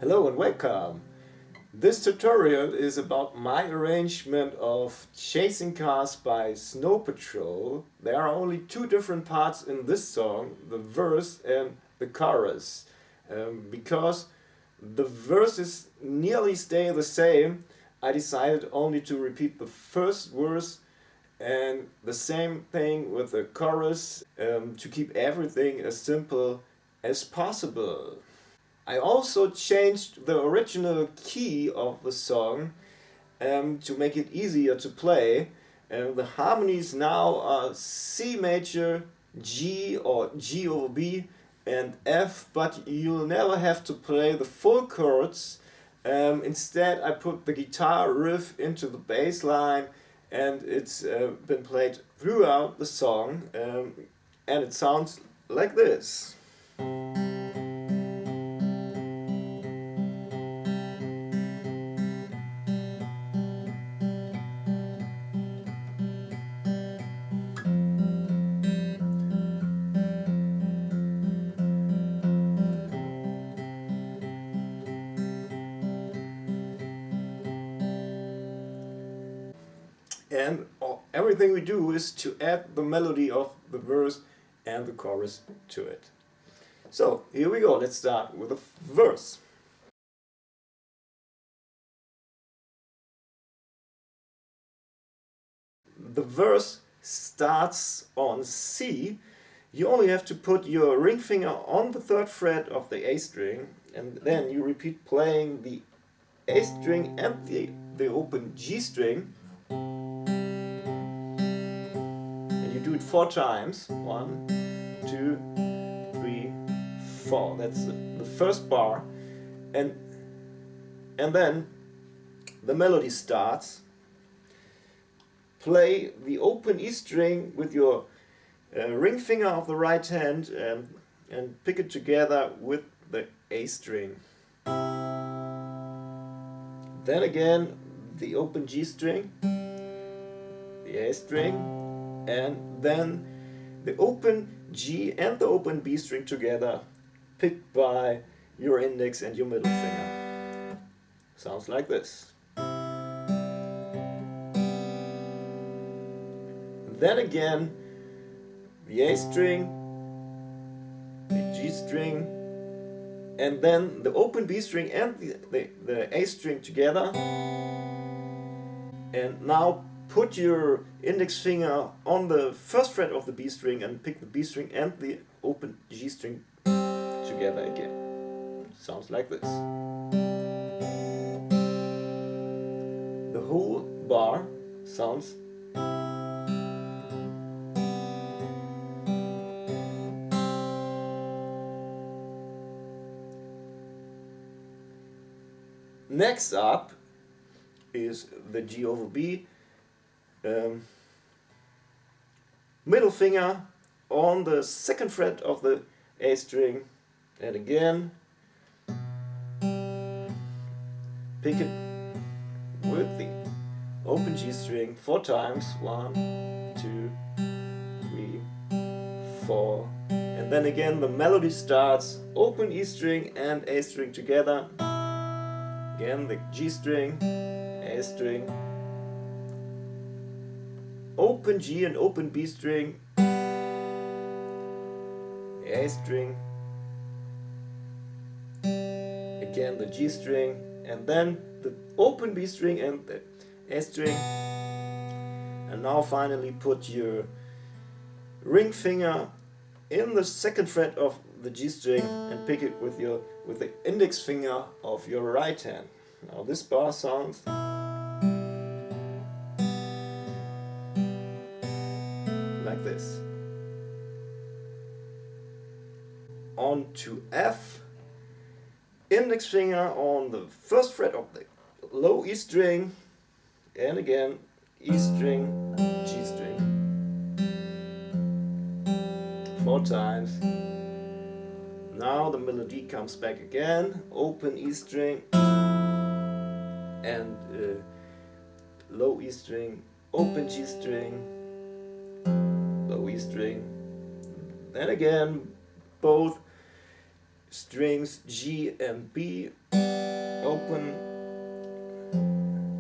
Hello and welcome! This tutorial is about my arrangement of Chasing Cars by Snowpatrol. There are only two different parts in this song, the verse and the chorus. Because the verses nearly stay the same, I decided only to repeat the first verse and the same thing with the chorus to keep everything as simple as possible. I also changed the original key of the song to make it easier to play. The harmonies now are C major, G or G over B and F, but you'll never have to play the full chords. Instead I put the guitar riff into the bass line and it's been played throughout the song and it sounds like this. And everything we do is to add the melody of the verse and the chorus to it. So here we go, let's start with the verse. The verse starts on C. You only have to put your ring finger on the third fret of the A string and then you repeat playing the A string and the open G string. Do it 4 times. 1, 2, 3, 4. That's the first bar, and then the melody starts. Play the open E string with your ring finger of the right hand and pick it together with the A string. Then again the open G string, the A string, and then the open G and the open B string together, picked by your index and your middle finger. Sounds like this. Then again, the A string, the G string, and then the open B string and the A string together. And now put your index finger on the first fret of the B string and pick the B string and the open G string together again. Sounds like this. The whole bar sounds next up is the G over B. Middle finger on the second fret of the A string, and again pick it with the open G string 4 times. 1, 2, 3, 4, and then again the melody starts open E string and A string together. Again the G string, A string, open G and open B string, A string, again the G string, and then the open B string and the A string. And now finally put your ring finger in the second fret of the G string and pick it with the index finger of your right hand. Now this bar sounds like this. On to F, index finger on the first fret of the low E string, and again E string, G string 4 times. Now the melody comes back again, open E string and low E string, open G string, low E string, then again both strings G and B, open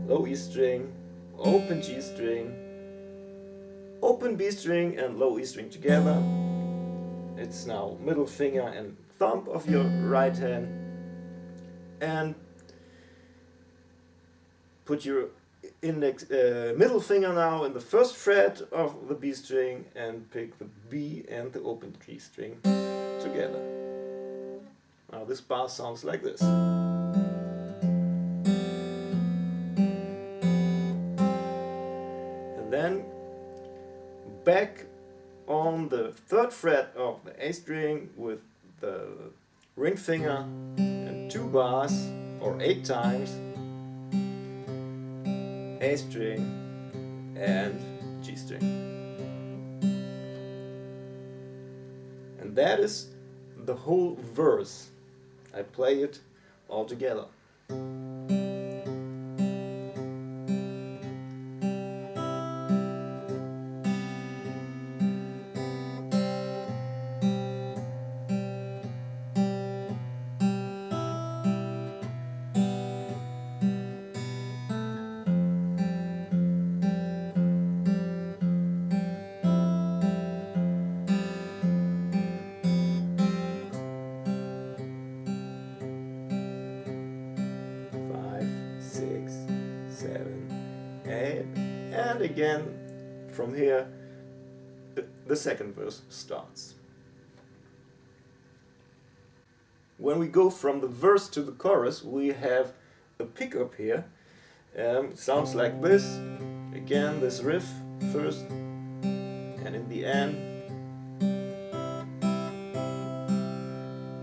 low E string, open G string, open B string and low E string together. It's now middle finger and thumb of your right hand, and put your middle finger now in the first fret of the B string and pick the B and the open G string together. Now this bar sounds like this. And then back on the third fret of the A string with the ring finger and 2 bars or 8 times, A string and G string. And that is the whole verse. I play it all together. And again from here the second verse starts. When we go from the verse to the chorus, we have a pickup here. Sounds like this. Again this riff first and in the end,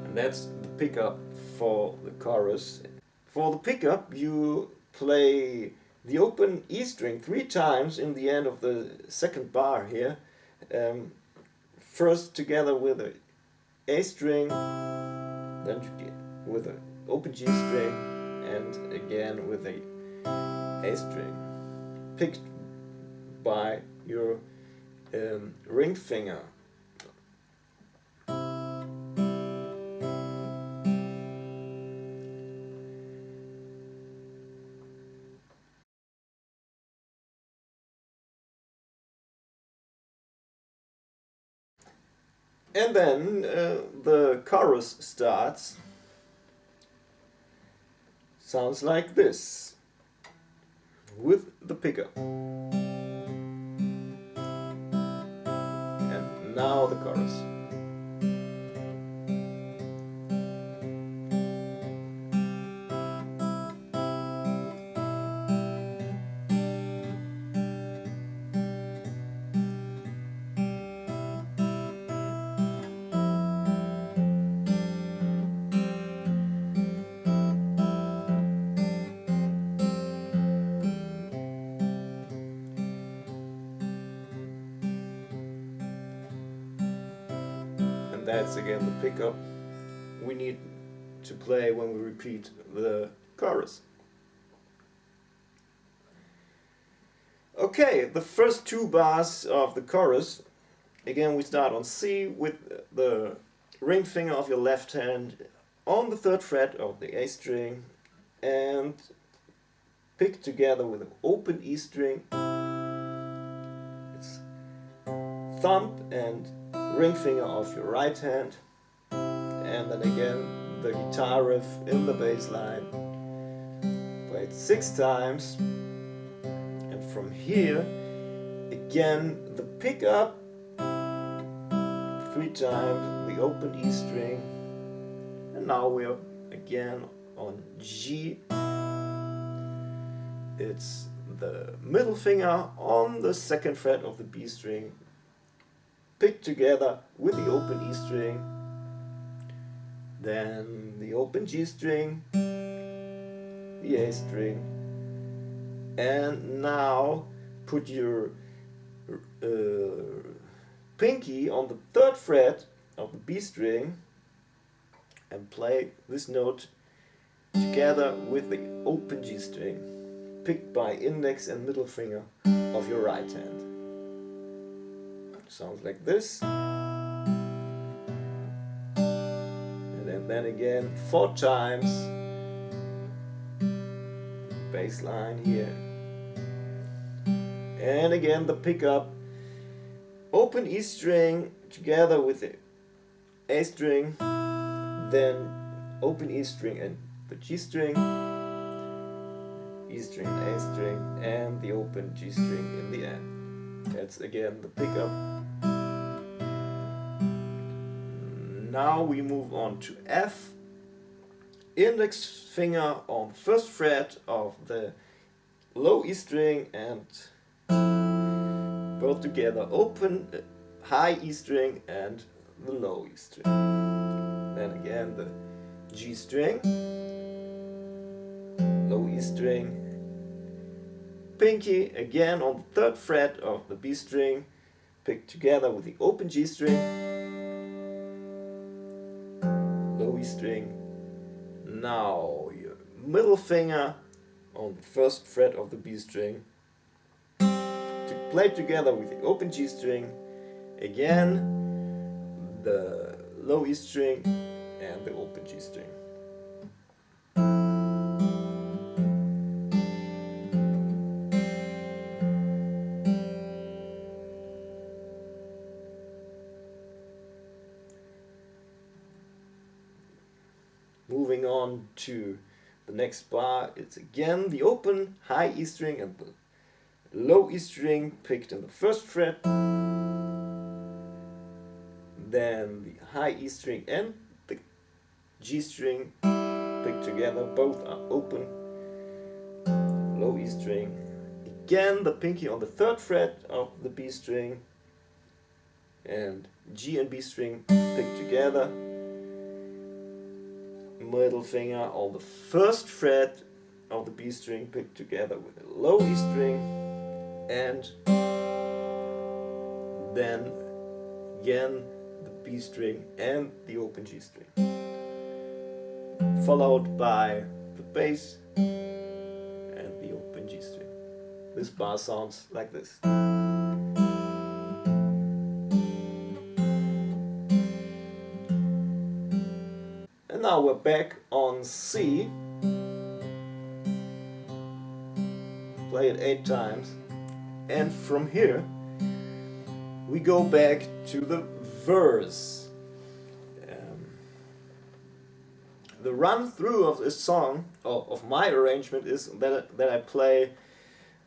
and that's the pickup for the chorus. For the pickup you play the open E string 3 times in the end of the second bar here. First together with the A string, then with the open G string, and again with the A string, picked by your ring finger. And then the chorus starts. Sounds like this, with the pickup. And now the chorus. That's again the pickup we need to play when we repeat the chorus. Okay, the first two bars of the chorus, again we start on C with the ring finger of your left hand on the 3rd fret of the A string and pick together with an open E string. It's thumb and ring finger of your right hand, and then again the guitar riff in the bass line, played 6 times, and from here again the pickup 3 times, the open E string, and now we are again on G. It's the middle finger on the 2nd fret of the B string, picked together with the open E string, then the open G string, the A string, and now put your pinky on the 3rd fret of the B string and play this note together with the open G string, picked by index and middle finger of your right hand. Sounds like this. And then again 4 times, bass line here, and again the pickup, open E string together with the A string, then open E string and the G string, E string, A string, and the open G string in the end. That's again the pickup. Now we move on to F. Index finger on 1st fret of the low E string and both together, open high E string and the low E string. Then again the G string, low E string, pinky again on the 3rd fret of the B string, picked together with the open G string, low E string. Now your middle finger on the 1st fret of the B string, to play together with the open G string, again the low E string and the open G string. Moving on to the next bar, it's again the open high E string and the low E string picked in the 1st fret, then the high E string and the G string picked together, both are open, low E string, again the pinky on the 3rd fret of the B string and G and B string picked together, middle finger on the 1st fret of the B string picked together with a low E string, and then again the B string and the open G string, followed by the bass and the open G string. This bar sounds like this. And now we're back on C. Play it 8 times, and from here we go back to the verse. the run through of this song, of my arrangement, is that I play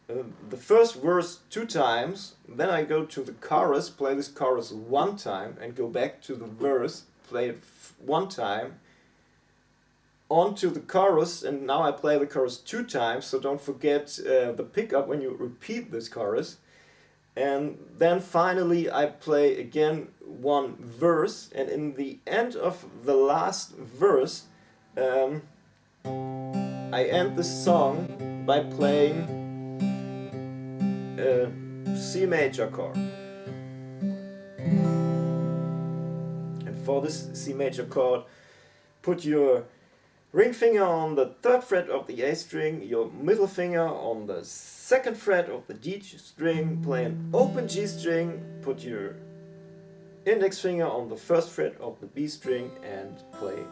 the first verse 2 times, then I go to the chorus, play this chorus 1 time, and go back to the verse, play it 1 time, on to the chorus, and now I play the chorus 2 times, so don't forget the pickup when you repeat this chorus. And then finally I play again 1 verse, and in the end of the last verse I end the song by playing a C major chord. And for this C major chord, put your ring finger on the 3rd fret of the A string, your middle finger on the 2nd fret of the D string, play an open G string, put your index finger on the 1st fret of the B string and play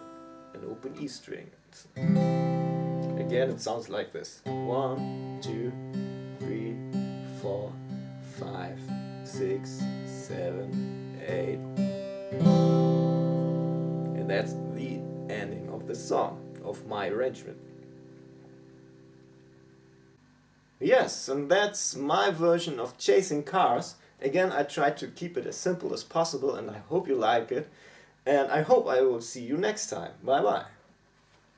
an open E string. Again, it sounds like this. 1, 2, 3, 4, 5, 6, 7, 8. And that's the ending of the song, of my arrangement. Yes, and that's my version of Chasing Cars. Again, I tried to keep it as simple as possible, and I hope you like it. And I hope I will see you next time. Bye bye.